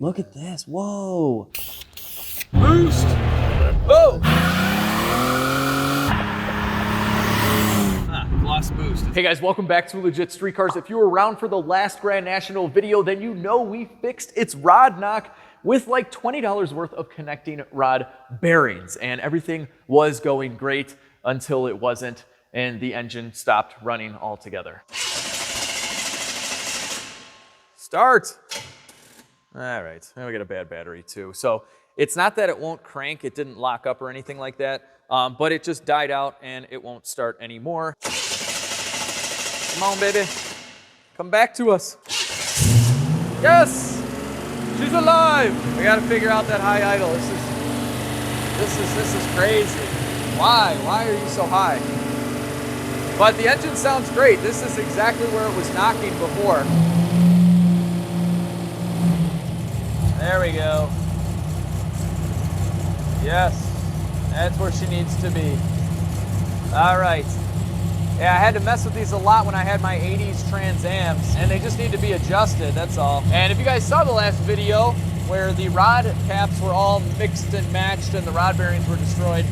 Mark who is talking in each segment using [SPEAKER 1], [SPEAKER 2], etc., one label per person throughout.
[SPEAKER 1] Look at this. Whoa.
[SPEAKER 2] Boost.
[SPEAKER 1] Whoa.
[SPEAKER 2] Lost boost.
[SPEAKER 1] Hey guys, welcome back to Legit Street Cars. If you were around for the last Grand National video, then you know we fixed its rod knock with like $20 worth of connecting rod bearings, and everything was going great until it wasn't, and the engine stopped running altogether. Start. All right, now we got a bad battery too. So it's not that it won't crank, it didn't lock up or anything like that, but it just died out and it won't start anymore. Come on, baby. Come back to us. Yes! She's alive! We gotta figure out that high idle. This is crazy. Why? Why are you so high? But the engine sounds great. This is exactly where it was knocking before. There we go. Yes, that's where she needs to be. All right. Yeah, I had to mess with these a lot when I had my 80s Trans Ams, and they just need to be adjusted, that's all. And if you guys saw the last video where the rod caps were all mixed and matched and the rod bearings were destroyed,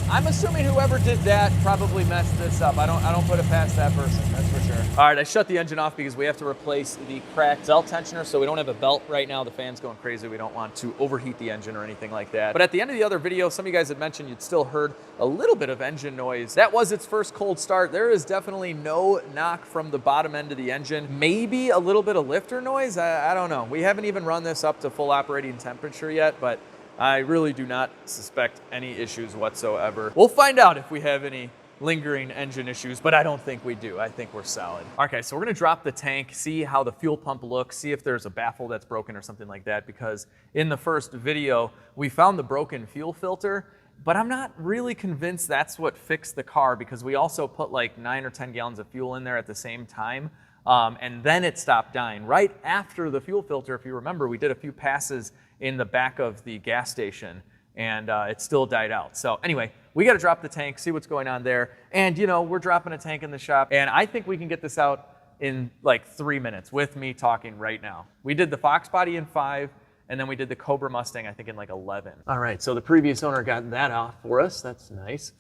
[SPEAKER 1] I'm assuming whoever did that probably messed this up. I don't put it past that person, that's for sure. All right, I shut the engine off because we have to replace the cracked belt tensioner, so we don't have a belt right now. The fan's going crazy. We don't want to overheat the engine or anything like that. But at the end of the other video, some of you guys had mentioned you'd still heard a little bit of engine noise. That was its first cold start. There is definitely no knock from the bottom end of the engine. Maybe a little bit of lifter noise. I don't know. We haven't even run this up to full operating temperature yet, but I really do not suspect any issues whatsoever. We'll find out if we have any lingering engine issues, but I don't think we do. I think we're solid. Okay, so we're gonna drop the tank, see how the fuel pump looks, see if there's a baffle that's broken or something like that, because in the first video, we found the broken fuel filter, but I'm not really convinced that's what fixed the car, because we also put like 9 or 10 gallons of fuel in there at the same time, and then it stopped dying. Right after the fuel filter, if you remember, we did a few passes in the back of the gas station, and it still died out. So anyway, we gotta drop the tank, see what's going on there. And you know, we're dropping a tank in the shop, and I think we can get this out in like 3 minutes with me talking right now. We did the Fox body in 5, and then we did the Cobra Mustang, I think, in like 11. All right, so the previous owner got that off for us. That's nice.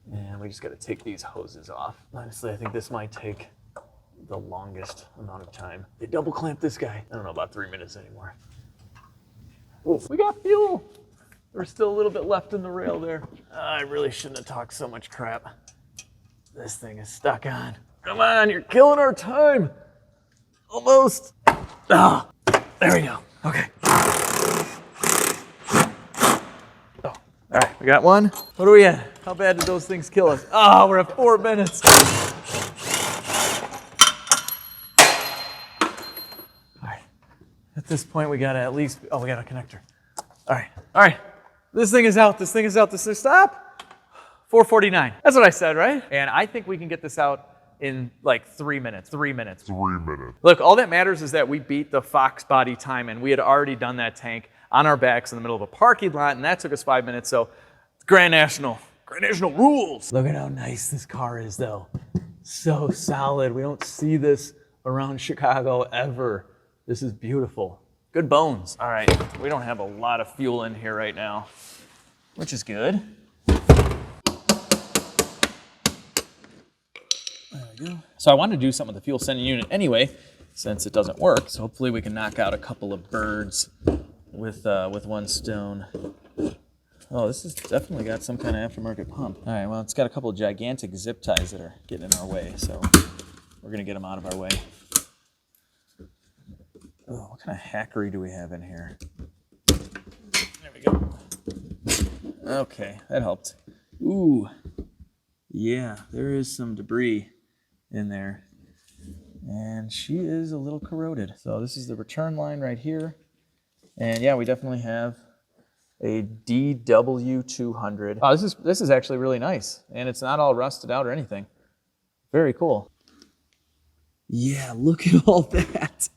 [SPEAKER 1] And we just gotta take these hoses off. Honestly, I think this might take the longest amount of time. They double clamped this guy. I don't know about 3 minutes anymore. Oh, we got fuel. There's still a little bit left in the rail there. I really shouldn't have talked so much crap. This thing is stuck on. Come on, you're killing our time. Almost. Ah, there we go. Okay. Oh, all right, we got one. What are we at? How bad did those things kill us? Oh, we're at 4 minutes. At this point, we gotta at least, oh, we got a connector. All right. This thing is out, this is, stop. 4:49, that's what I said, right? And I think we can get this out in like 3 minutes. Look, all that matters is that we beat the Fox body time, and we had already done that tank on our backs in the middle of a parking lot, and that took us 5 minutes, so Grand National rules. Look at how nice this car is though. So solid, we don't see this around Chicago ever. This is beautiful. Good bones. All right, we don't have a lot of fuel in here right now, which is good. There we go. So I wanted to do something with the fuel sending unit anyway, since it doesn't work. So hopefully we can knock out a couple of birds with one stone. Oh, this has definitely got some kind of aftermarket pump. All right, well, it's got a couple of gigantic zip ties that are getting in our way, so we're gonna get them out of our way. Oh, what kind of hackery do we have in here? There we go. Okay, that helped. Ooh, yeah, there is some debris in there. And she is a little corroded. So this is the return line right here. And yeah, we definitely have a DW200. Oh, this is actually really nice. And it's not all rusted out or anything. Very cool. Yeah, look at all that.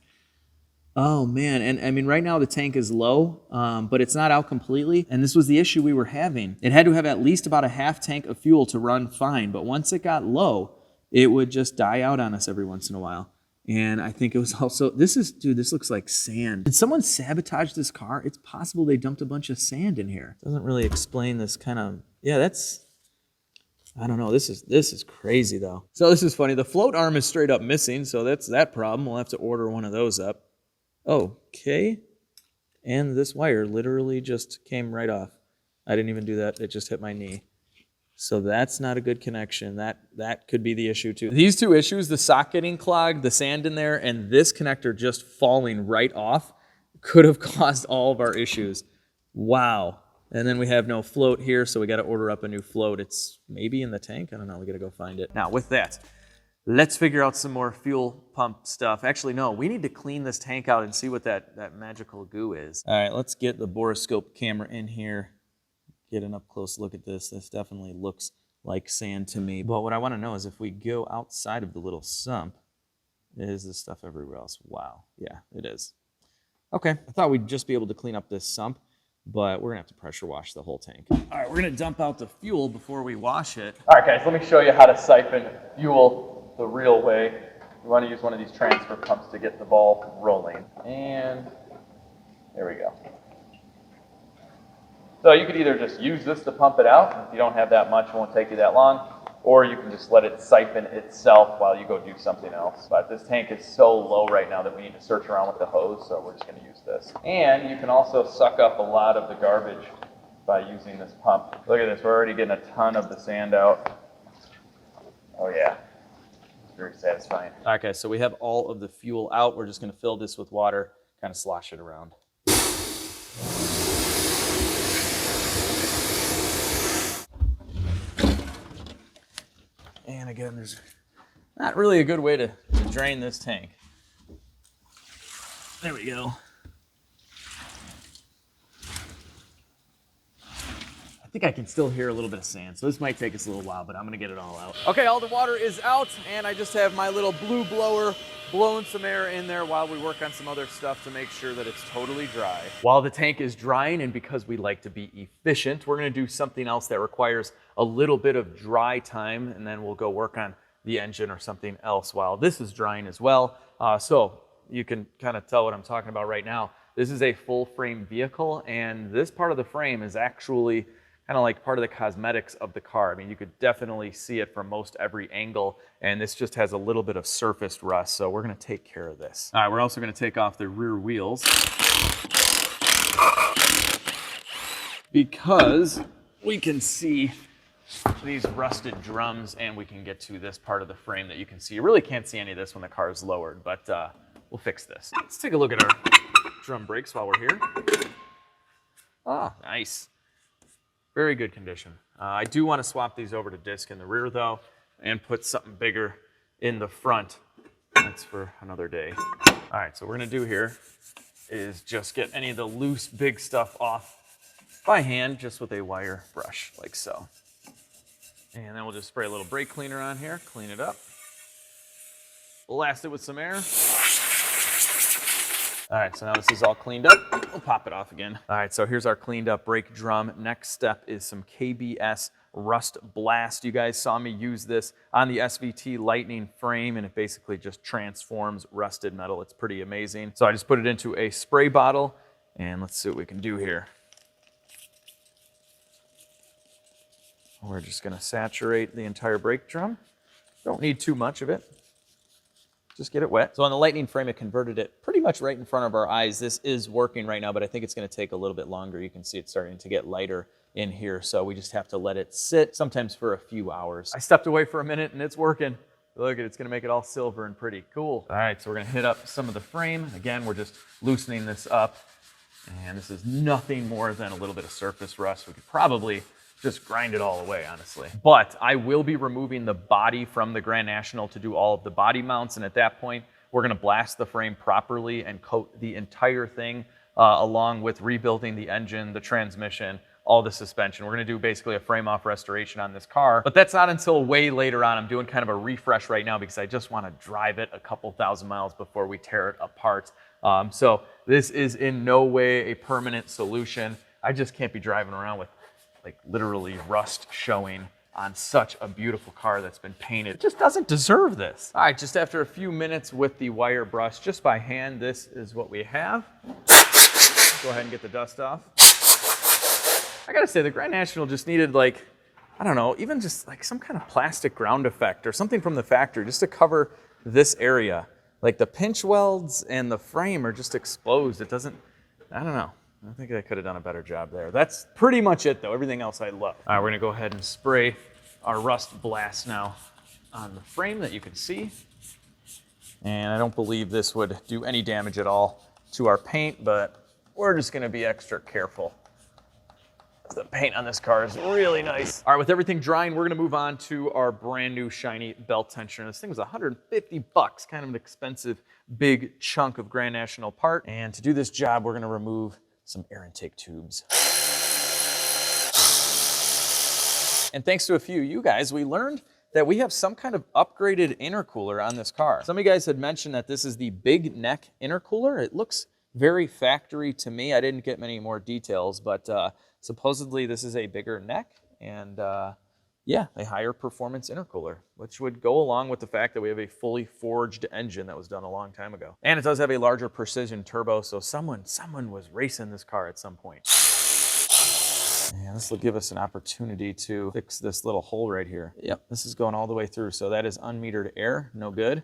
[SPEAKER 1] Oh man, and I mean right now the tank is low, but it's not out completely, and this was the issue we were having. It had to have at least about a half tank of fuel to run fine, but once it got low, it would just die out on us every once in a while. And I think it was also, dude, this looks like sand. Did someone sabotage this car? It's possible they dumped a bunch of sand in here. Doesn't really explain this kind of, yeah, that's, I don't know. This is crazy though. So this is funny. The float arm is straight up missing, so that's that problem. We'll have to order one of those up. Okay. And this wire literally just came right off. I didn't even do that. It just hit my knee. So that's not a good connection. That could be the issue too. These two issues, the sock getting clogged, the sand in there, and this connector just falling right off could have caused all of our issues. Wow. And then we have no float here, so we got to order up a new float. It's maybe in the tank. I don't know. We got to go find it. Now with that, let's figure out some more fuel pump stuff. Actually, no, we need to clean this tank out and see what that magical goo is. All right, let's get the borescope camera in here. Get an up close look at this. This definitely looks like sand to me. But what I want to know is if we go outside of the little sump, is this stuff everywhere else? Wow, yeah, it is. Okay, I thought we'd just be able to clean up this sump, but we're gonna have to pressure wash the whole tank. All right, we're gonna dump out the fuel before we wash it. All right, guys, let me show you how to siphon fuel the real way. We want to use one of these transfer pumps to get the ball rolling. And there we go. So you could either just use this to pump it out. If you don't have that much, it won't take you that long. Or you can just let it siphon itself while you go do something else. But this tank is so low right now that we need to search around with the hose, so we're just going to use this. And you can also suck up a lot of the garbage by using this pump. Look at this, we're already getting a ton of the sand out. Oh yeah, it's very satisfying. Okay, so we have all of the fuel out. We're just going to fill this with water, kind of slosh it around. And again, there's not really a good way to drain this tank. There we go. I think I can still hear a little bit of sand, so this might take us a little while, but I'm gonna get it all out. Okay, all the water is out, and I just have my little blue blower blowing some air in there while we work on some other stuff to make sure that it's totally dry. While the tank is drying, and because we like to be efficient, we're gonna do something else that requires a little bit of dry time, and then we'll go work on the engine or something else while this is drying as well. So you can kind of tell what I'm talking about right now. This is a full frame vehicle, and this part of the frame is actually kind of like part of the cosmetics of the car. I mean, you could definitely see it from most every angle, and this just has a little bit of surfaced rust, so we're gonna take care of this. All right, we're also gonna take off the rear wheels because we can see these rusted drums, and we can get to this part of the frame that you can see. You really can't see any of this when the car is lowered, but we'll fix this. Let's take a look at our drum brakes while we're here. Ah, nice. Very good condition. I do want to swap these over to disc in the rear though, and put something bigger in the front. That's for another day. All right, so what we're gonna do here is just get any of the loose big stuff off by hand, just with a wire brush, like so. And then we'll just spray a little brake cleaner on here, clean it up. Blast it with some air. All right, so now this is all cleaned up. We'll pop it off again. All right, so here's our cleaned up brake drum. Next step is some KBS Rust Blast. You guys saw me use this on the SVT Lightning frame, and it basically just transforms rusted metal. It's pretty amazing. So I just put it into a spray bottle, and let's see what we can do here. We're just gonna saturate the entire brake drum. Don't need too much of it. Just get it wet. So on the Lightning frame, it converted it pretty much right in front of our eyes. This is working right now, but I think it's gonna take a little bit longer. You can see it's starting to get lighter in here, so we just have to let it sit, sometimes for a few hours. I stepped away for a minute and it's working. Look at it, it's gonna make it all silver and pretty cool. All right, so we're gonna hit up some of the frame. Again, we're just loosening this up, and this is nothing more than a little bit of surface rust. We could probably just grind it all away, honestly. But I will be removing the body from the Grand National to do all of the body mounts, and at that point, we're gonna blast the frame properly and coat the entire thing, along with rebuilding the engine, the transmission, all the suspension. We're gonna do basically a frame-off restoration on this car, but that's not until way later on. I'm doing kind of a refresh right now because I just wanna drive it a couple thousand miles before we tear it apart. So this is in no way a permanent solution. I just can't be driving around with like literally rust showing on such a beautiful car that's been painted. It just doesn't deserve this. All right, just after a few minutes with the wire brush, just by hand, this is what we have. Go ahead and get the dust off. I gotta say, the Grand National just needed, like, I don't know, even just like some kind of plastic ground effect or something from the factory just to cover this area. Like the pinch welds and the frame are just exposed. It doesn't, I don't know. I think I could have done a better job there. That's pretty much it though. Everything else I love. All right, we're gonna go ahead and spray our rust blast now on the frame that you can see. And I don't believe this would do any damage at all to our paint, but we're just gonna be extra careful. The paint on this car is really nice. All right, with everything drying, we're gonna move on to our brand new shiny belt tensioner. This thing was 150 bucks, kind of an expensive, big chunk of Grand National part. And to do this job, we're gonna remove some air intake tubes. And thanks to a few of you guys, we learned that we have some kind of upgraded intercooler on this car. Some of you guys had mentioned that this is the big neck intercooler. It looks very factory to me. I didn't get many more details, but supposedly this is a bigger neck and yeah, a higher performance intercooler, which would go along with the fact that we have a fully forged engine that was done a long time ago. And it does have a larger precision turbo, so someone was racing this car at some point. And this will give us an opportunity to fix this little hole right here. Yep, this is going all the way through, so that is unmetered air, no good.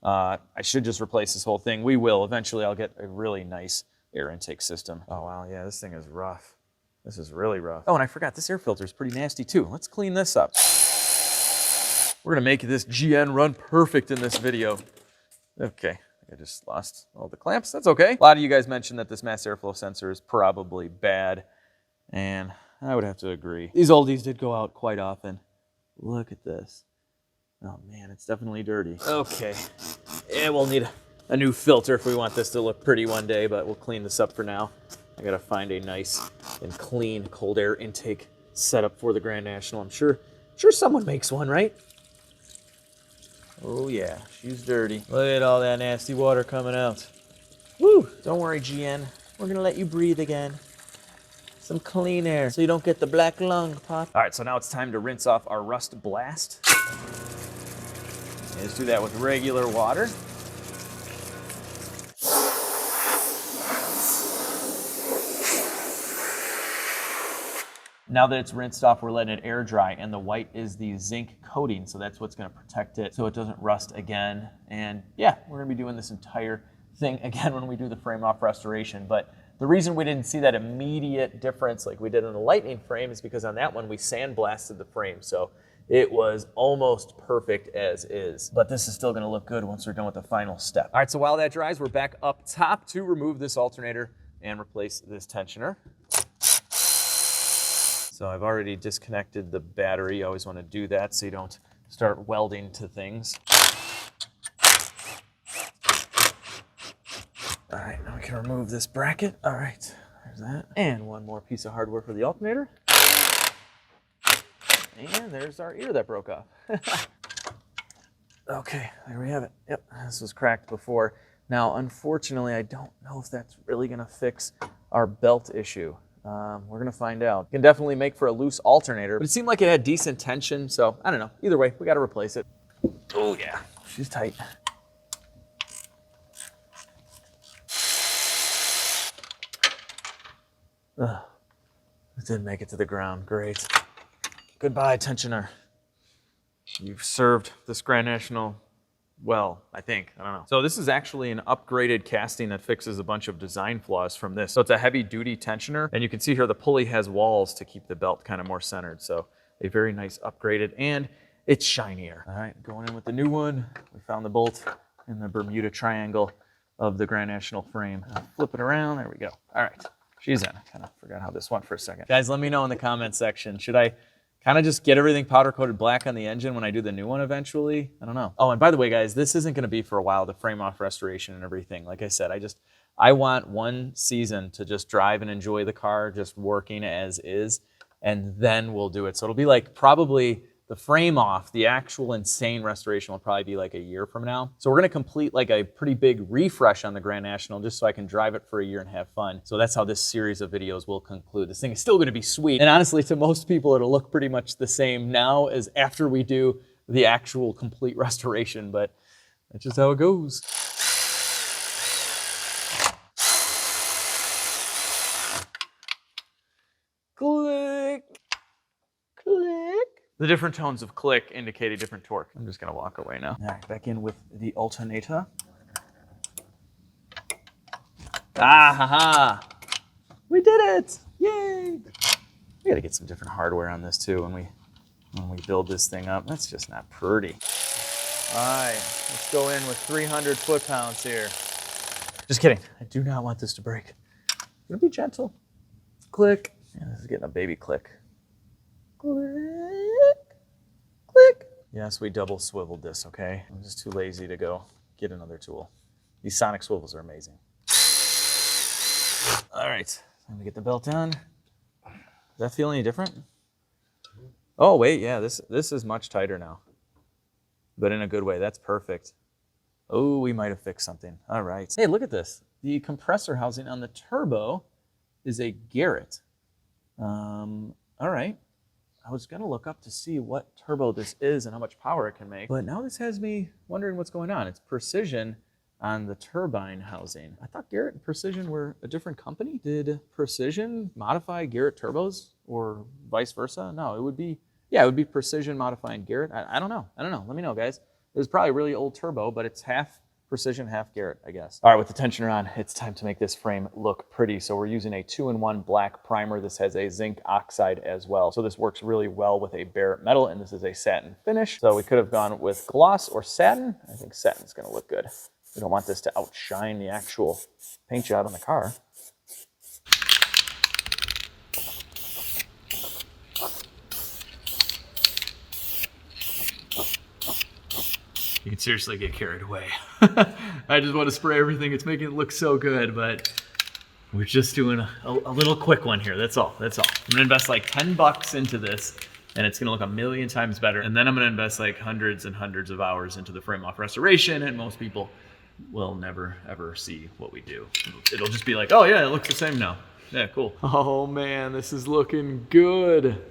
[SPEAKER 1] I should just replace this whole thing. We will. Eventually, I'll get a really nice air intake system. Oh, wow, yeah, this thing is rough. This is really rough. Oh, and I forgot, this air filter is pretty nasty too. Let's clean this up. We're gonna make this GN run perfect in this video. Okay, I just lost all the clamps. That's okay. A lot of you guys mentioned that this mass airflow sensor is probably bad, and I would have to agree. These oldies did go out quite often. Look at this. Oh man, it's definitely dirty. Okay, yeah, we'll need a new filter if we want this to look pretty one day, but we'll clean this up for now. I gotta find a nice and clean cold air intake setup for the Grand National. I'm sure someone makes one, right? Oh yeah, she's dirty. Look at all that nasty water coming out. Woo! Don't worry, GN. We're gonna let you breathe again. Some clean air so you don't get the black lung, Pop. All right, so now it's time to rinse off our rust blast. And just do that with regular water. Now that it's rinsed off, we're letting it air dry, and the white is the zinc coating, so that's what's gonna protect it so it doesn't rust again. And yeah, we're gonna be doing this entire thing again when we do the frame off restoration. But the reason we didn't see that immediate difference like we did on the Lightning frame is because on that one we sandblasted the frame, so it was almost perfect as is. But this is still gonna look good once we're done with the final step. All right, so while that dries, we're back up top to remove this alternator and replace this tensioner. So I've already disconnected the battery. You always want to do that so you don't start welding to things. All right, now we can remove this bracket. All right, there's that. And one more piece of hardware for the alternator. And there's our ear that broke off. Okay, there we have it. Yep, this was cracked before. Now, unfortunately, I don't know if that's really gonna fix our belt issue. We're gonna find out. It can definitely make for a loose alternator, but it seemed like it had decent tension, so I don't know. Either way, we gotta replace it. Oh yeah, she's tight. Ugh, it didn't make it to the ground, great. Goodbye, tensioner. You've served this Grand National well, I think, I don't know. So this is actually an upgraded casting that fixes a bunch of design flaws from this. So it's a heavy duty tensioner, and you can see here the pulley has walls to keep the belt kind of more centered. So a very nice upgraded, and it's shinier. All right, going in with the new one. We found the bolt in the Bermuda Triangle of the Grand National frame. Flip it around, there we go. All right, she's in. I kind of forgot how this went for a second. Guys, let me know in the comments section. Should I kind of just get everything powder coated black on the engine when I do the new one eventually? I don't know. Oh, and by the way, guys, this isn't gonna be for a while, the frame off restoration and everything. Like I said, I want one season to just drive and enjoy the car, just working as is, and then we'll do it. So it'll be like probably the frame off, the actual insane restoration will probably be like a year from now. So we're gonna complete like a pretty big refresh on the Grand National just so I can drive it for a year and have fun. So that's how this series of videos will conclude. This thing is still gonna be sweet. And honestly, to most people, it'll look pretty much the same now as after we do the actual complete restoration, but that's just how it goes. Click, click. The different tones of click indicate a different torque. I'm just gonna walk away now. All right, back in with the alternator. Ah, haha. We did it, yay. We gotta get some different hardware on this too when we build this thing up. That's just not pretty. All right, let's go in with 300 foot-pounds here. Just kidding, I do not want this to break. I'm gonna be gentle. Click. Yeah, this is getting a baby click. Click, click. Yes, we double swiveled this, okay? I'm just too lazy to go get another tool. These sonic swivels are amazing. All right, time to get the belt on. Does that feel any different? Oh, wait, yeah, this is much tighter now, but in a good way. That's perfect. Oh, we might have fixed something. All right. Hey, look at this. The compressor housing on the turbo is a Garrett. All right. I was gonna look up to see what turbo this is and how much power it can make, but now this has me wondering what's going on. It's Precision on the turbine housing. I thought Garrett and Precision were a different company. Did Precision modify Garrett turbos or vice versa? No, it would be, yeah, it would be Precision modifying Garrett. I don't know. Let me know, guys. It's probably a really old turbo, but it's half Precision, half Garrett, I guess. All right, with the tensioner on, it's time to make this frame look pretty. So we're using a 2-in-1 black primer. This has a zinc oxide as well. So this works really well with a bare metal, and this is a satin finish. So we could have gone with gloss or satin. I think satin's gonna look good. We don't want this to outshine the actual paint job on the car. You can seriously get carried away. I just want to spray everything. It's making it look so good, but we're just doing a little quick one here. That's all. I'm gonna invest like 10 bucks into this, and it's gonna look a million times better. And then I'm gonna invest like hundreds and hundreds of hours into the frame off restoration, and most people will never ever see what we do. It'll just be like, oh yeah, it looks the same now. Yeah, cool. Oh man, this is looking good.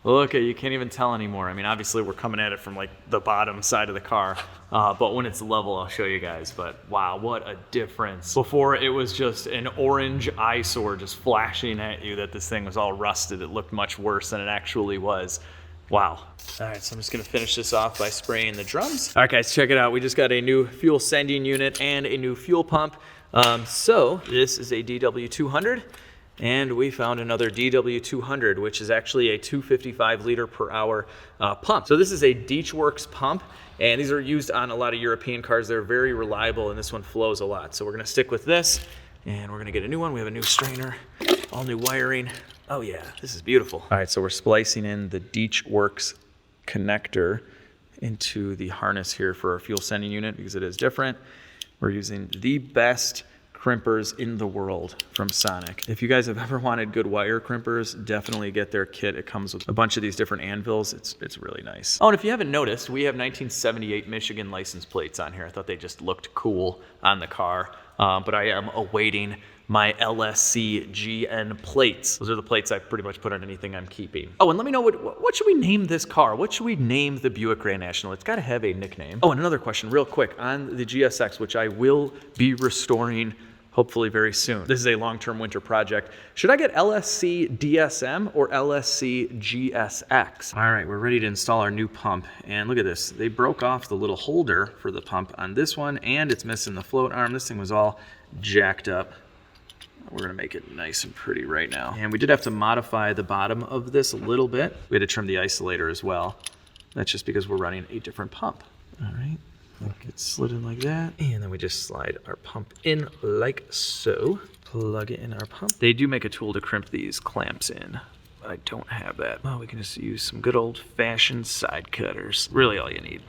[SPEAKER 1] Look, you can't even tell anymore. I mean, obviously we're coming at it from like the bottom side of the car, but when it's level, I'll show you guys. But wow, what a difference. Before it was just an orange eyesore just flashing at you that this thing was all rusted. It looked much worse than it actually was. Wow. All right, so I'm just gonna finish this off by spraying the drums. All right guys, check it out. We just got a new fuel sending unit and a new fuel pump. So this is a DW200. And we found another DW200, which is actually a 255 liter per hour pump. So this is a Deechworks pump, and these are used on a lot of European cars. They're very reliable, and this one flows a lot. So we're gonna stick with this, and we're gonna get a new one. We have a new strainer, all new wiring. Oh yeah, this is beautiful. All right, so we're splicing in the Deechworks connector into the harness here for our fuel sending unit because it is different. We're using the best crimpers in the world from Sonic. If you guys have ever wanted good wire crimpers, definitely get their kit. It comes with a bunch of these different anvils. It's really nice. Oh, and if you haven't noticed, we have 1978 Michigan license plates on here. I thought they just looked cool on the car, but I am awaiting my LSC GN plates. Those are the plates I pretty much put on anything I'm keeping. Oh, and let me know, what should we name this car? What should we name the Buick Grand National? It's gotta have a nickname. Oh, and another question real quick on the GSX, which I will be restoring hopefully very soon. This is a long-term winter project. Should I get LSC DSM or LSC GSX? All right, we're ready to install our new pump. And look at this. They broke off the little holder for the pump on this one, and it's missing the float arm. This thing was all jacked up. We're gonna make it nice and pretty right now. And we did have to modify the bottom of this a little bit. We had to trim the isolator as well. That's just because we're running a different pump. All right. Get slid in like that, and then we just slide our pump in like so. Plug it in our pump. They do make a tool to crimp these clamps in, but I don't have that. Well, we can just use some good old-fashioned side cutters. Really all you need.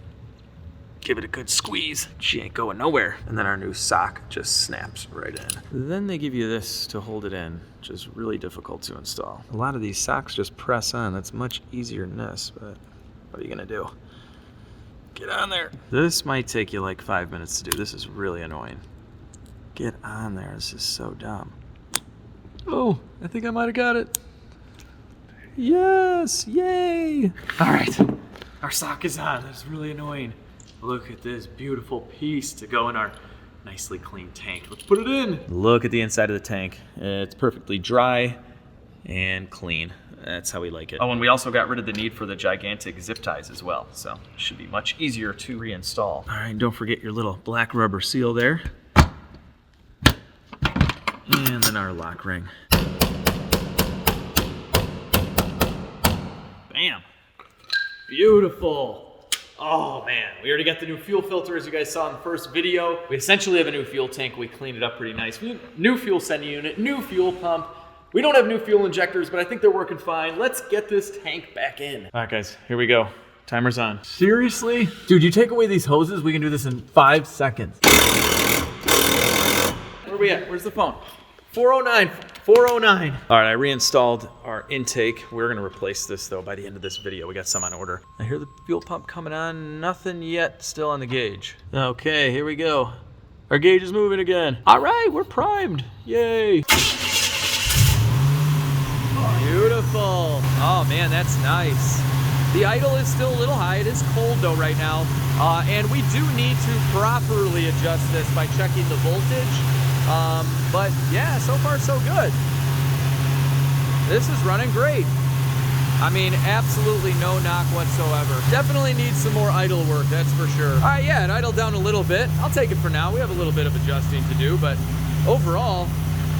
[SPEAKER 1] Give it a good squeeze. She ain't going nowhere. And then our new sock just snaps right in. Then they give you this to hold it in, which is really difficult to install. A lot of these socks just press on. That's much easier than this, but What are you gonna do? Get on there. This might take you like 5 minutes to do. This is really annoying. Get on there. This is so dumb. Oh, I think I might have got it. Yes, yay. All right, our sock is on. That's really annoying. Look at this beautiful piece to go in our nicely clean tank. Let's put it in. Look at the inside of the tank. It's perfectly dry and clean. That's how we like it. Oh, and we also got rid of the need for the gigantic zip ties as well, so it should be much easier to reinstall. All right, don't forget your little black rubber seal there. And then our lock ring. Bam. Beautiful. Oh man, we already got the new fuel filter as you guys saw in the first video. We essentially have a new fuel tank. We cleaned it up pretty nice. New fuel sending unit, new fuel pump. We don't have new fuel injectors, but I think they're working fine. Let's get this tank back in. All right, guys, here we go. Timer's on. Seriously? Dude, you take away these hoses, we can do this in 5 seconds. Where are we at? Where's the phone? 409, 409. All right, I reinstalled our intake. We're gonna replace this though by the end of this video. We got some on order. I hear the fuel pump coming on. Nothing yet, still on the gauge. Okay, here we go. Our gauge is moving again. All right, we're primed. Yay. Beautiful. Oh man, that's nice. The idle is still a little high. It is cold though right now. And we do need to properly adjust this by checking the voltage. But yeah, so far so good. This is running great. I mean, absolutely no knock whatsoever. Definitely needs some more idle work, that's for sure. All right, yeah, it idled down a little bit. I'll take it for now. We have a little bit of adjusting to do, but overall,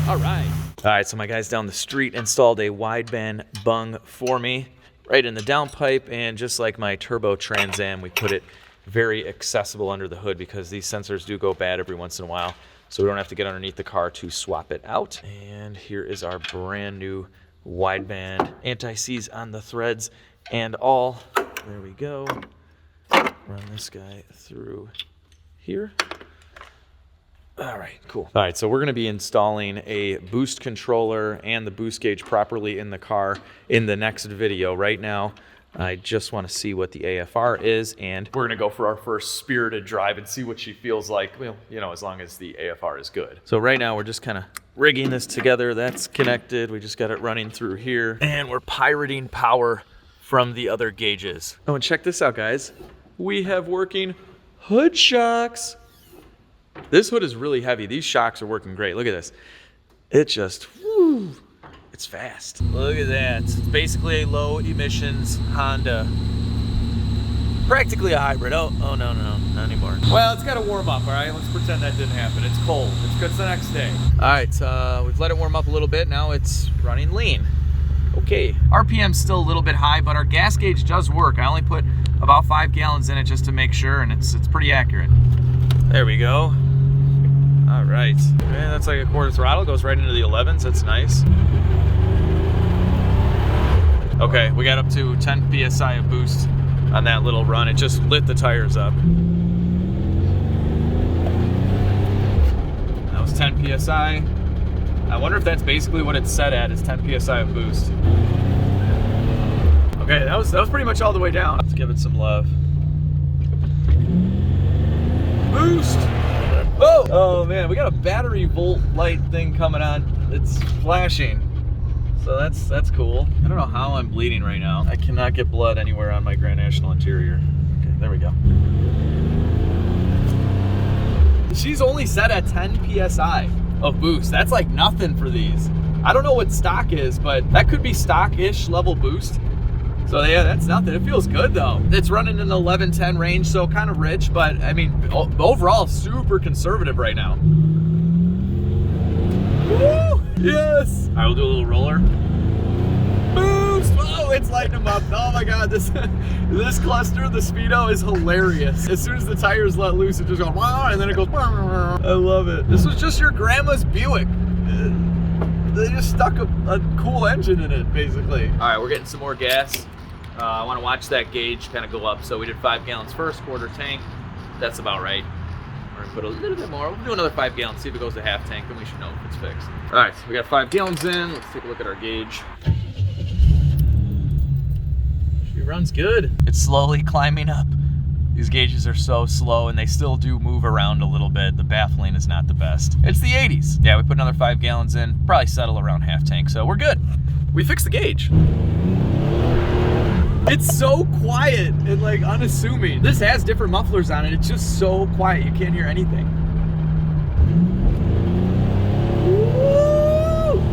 [SPEAKER 1] all right. All right, so my guys down the street installed a wideband bung for me right in the downpipe, and just like my turbo Trans Am, we put it very accessible under the hood because these sensors do go bad every once in a while, so we don't have to get underneath the car to swap it out. And here is our brand new wideband anti-seize on the threads and all. There we go. Run this guy through here. All right, cool. All right, so we're gonna be installing a boost controller and the boost gauge properly in the car in the next video. Right now, I just wanna see what the AFR is, and we're gonna go for our first spirited drive and see what she feels like, well, you know, as long as the AFR is good. So right now, we're just kinda rigging this together. That's connected. We just got it running through here, and we're pirating power from the other gauges. Oh, and check this out, guys. We have working hood shocks. This hood is really heavy. These shocks are working great. Look at this. It just, whoo, it's fast. Look at that. It's basically a low emissions Honda. Practically a hybrid. Oh, no, not anymore. Well, it's got to warm up, all right? Let's pretend that didn't happen. It's cold. It's good. It's the next day. All right, we've let it warm up a little bit. Now it's running lean. Okay. RPM's still a little bit high, but our gas gauge does work. I only put about 5 gallons in it just to make sure, and it's pretty accurate. There we go. All right. Okay, that's like a quarter throttle. Goes right into the 11s. That's nice. Okay, we got up to 10 PSI of boost on that little run. It just lit the tires up. That was 10 PSI. I wonder if that's basically what it's set at, is 10 PSI of boost. Okay, that was pretty much all the way down. Let's give it some love. Boost! Oh! Oh man, we got a battery volt light thing coming on. It's flashing. So that's cool. I don't know how I'm bleeding right now. I cannot get blood anywhere on my Grand National interior. Okay, there we go. She's only set at 10 PSI of boost. That's like nothing for these. I don't know what stock is, but that could be stock-ish level boost. So yeah, that's nothing. It feels good though. It's running in the 11-10 range, so kind of rich, but I mean, overall super conservative right now. Woo! Yes! All right, we'll do a little roller. Boost! Oh, it's lighting them up. Oh my God, this cluster, the Speedo is hilarious. As soon as the tires let loose, it just goes wow, and then it goes wow. I love it. This was just your grandma's Buick. They just stuck a cool engine in it, basically. All right, we're getting some more gas. I want to watch that gauge kind of go up. So we did 5 gallons first, quarter tank. That's about right. We're gonna put a little bit more. We'll do another 5 gallons, see if it goes to half tank, and we should know if it's fixed. All right, so we got 5 gallons in. Let's take a look at our gauge. It runs good. It's slowly climbing up. These gauges are so slow and they still do move around a little bit. The baffling is not the best. It's the 80s. Yeah, we put another 5 gallons in, probably settle around half tank, so we're good. We fixed the gauge. It's so quiet and like unassuming. This has different mufflers on it. It's just so quiet, you can't hear anything.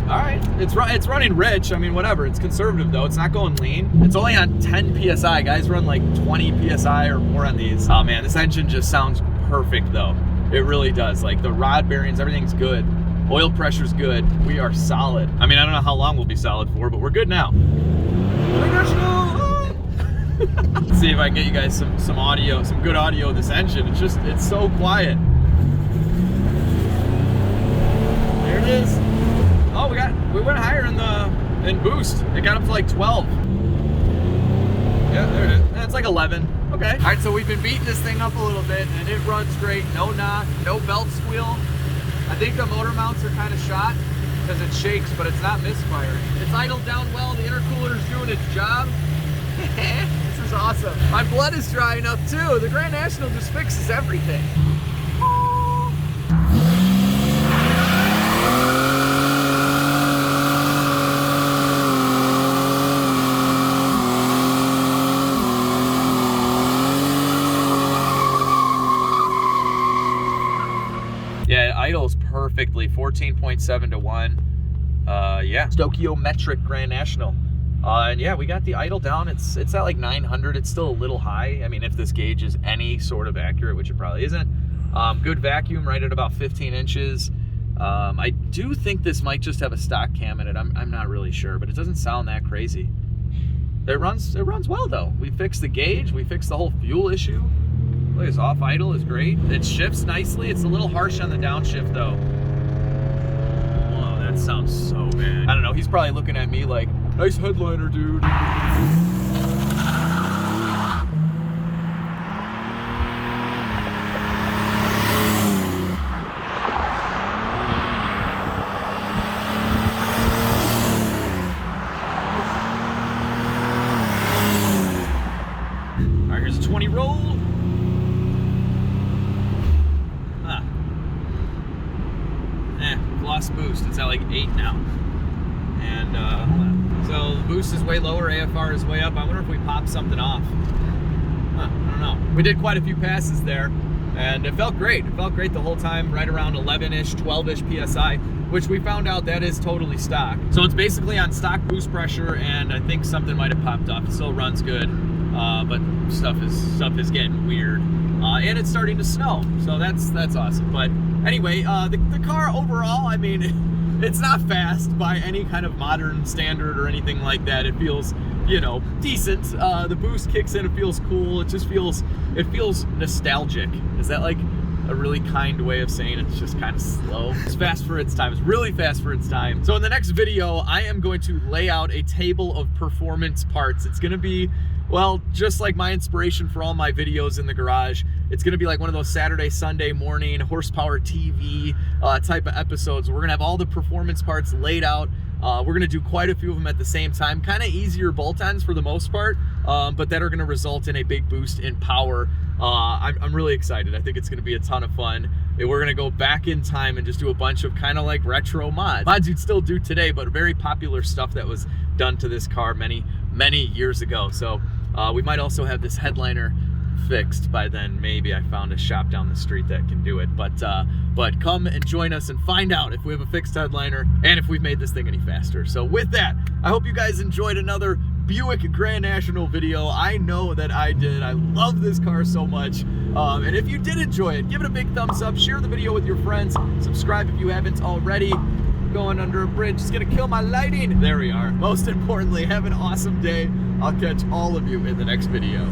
[SPEAKER 1] All right, it's running rich. I mean, whatever, it's conservative though. It's not going lean. It's only on 10 PSI. Guys run like 20 PSI or more on these. Oh man, this engine just sounds perfect though. It really does. Like the rod bearings, everything's good. Oil pressure's good. We are solid. I mean, I don't know how long we'll be solid for, but we're good now. Let's see if I can get you guys some audio, some good audio of this engine. It's so quiet. There it is. Oh, we went higher in boost. It got up to like 12. Yeah, there it is. That's like 11. Okay. All right, so we've been beating this thing up a little bit, and it runs great. No knock, no belt squeal. I think the motor mounts are kind of shot because it shakes, but it's not misfiring. It's idled down well. The intercooler's doing its job. This is awesome. My blood is drying up too. The Grand National just fixes everything. Yeah, it idles perfectly, 14.7 to 1. Yeah, stoichiometric Grand National. And yeah, we got the idle down. It's at like 900. It's still a little high. I mean, if this gauge is any sort of accurate, which it probably isn't. Good vacuum, right at about 15 inches. I do think this might just have a stock cam in it. I'm not really sure, but it doesn't sound that crazy. It runs well though. We fixed the gauge. We fixed the whole fuel issue. Look, it's off idle is great. It shifts nicely. It's a little harsh on the downshift though. Whoa, that sounds so bad. I don't know. He's probably looking at me like, nice headliner, dude. All right, here's a 20 roll. Lost boost. It's at like 8 now. And hold on. So the boost is way lower, AFR is way up. I wonder if we pop something off. I don't know. We did quite a few passes there, and it felt great. It felt great the whole time, right around 11-ish, 12-ish PSI, which we found out that is totally stock. So it's basically on stock boost pressure, and I think something might have popped off. It still runs good, but stuff is getting weird. And it's starting to snow, so that's awesome. But anyway, the car overall, I mean, it's not fast by any kind of modern standard or anything like that. It feels, you know, decent. The boost kicks in, it feels cool. It feels nostalgic. Is that like a really kind way of saying it's just kind of slow? It's fast for its time. It's really fast for its time. So in the next video, I am going to lay out a table of performance parts. It's gonna be, well, just like my inspiration for all my videos in the garage. It's gonna be like one of those Saturday, Sunday morning horsepower TV type of episodes. We're gonna have all the performance parts laid out. We're gonna do quite a few of them at the same time. Kind of easier bolt-ons for the most part, but that are gonna result in a big boost in power. I'm really excited. I think it's gonna be a ton of fun. We're gonna go back in time and just do a bunch of kind of like retro mods. Mods you'd still do today, but very popular stuff that was done to this car many years ago. So we might also have this headliner fixed by then. Maybe I found a shop down the street that can do it, but come and join us and find out if we have a fixed headliner and if we've made this thing any faster. So with that, I hope you guys enjoyed another Buick Grand National video. I know that I did. I love this car so much. And if you did enjoy it, give it a big thumbs up, share the video with your friends, subscribe if you haven't already. Going under a bridge, it's gonna kill my lighting. There we are. Most importantly, have an awesome day. I'll catch all of you in the next video.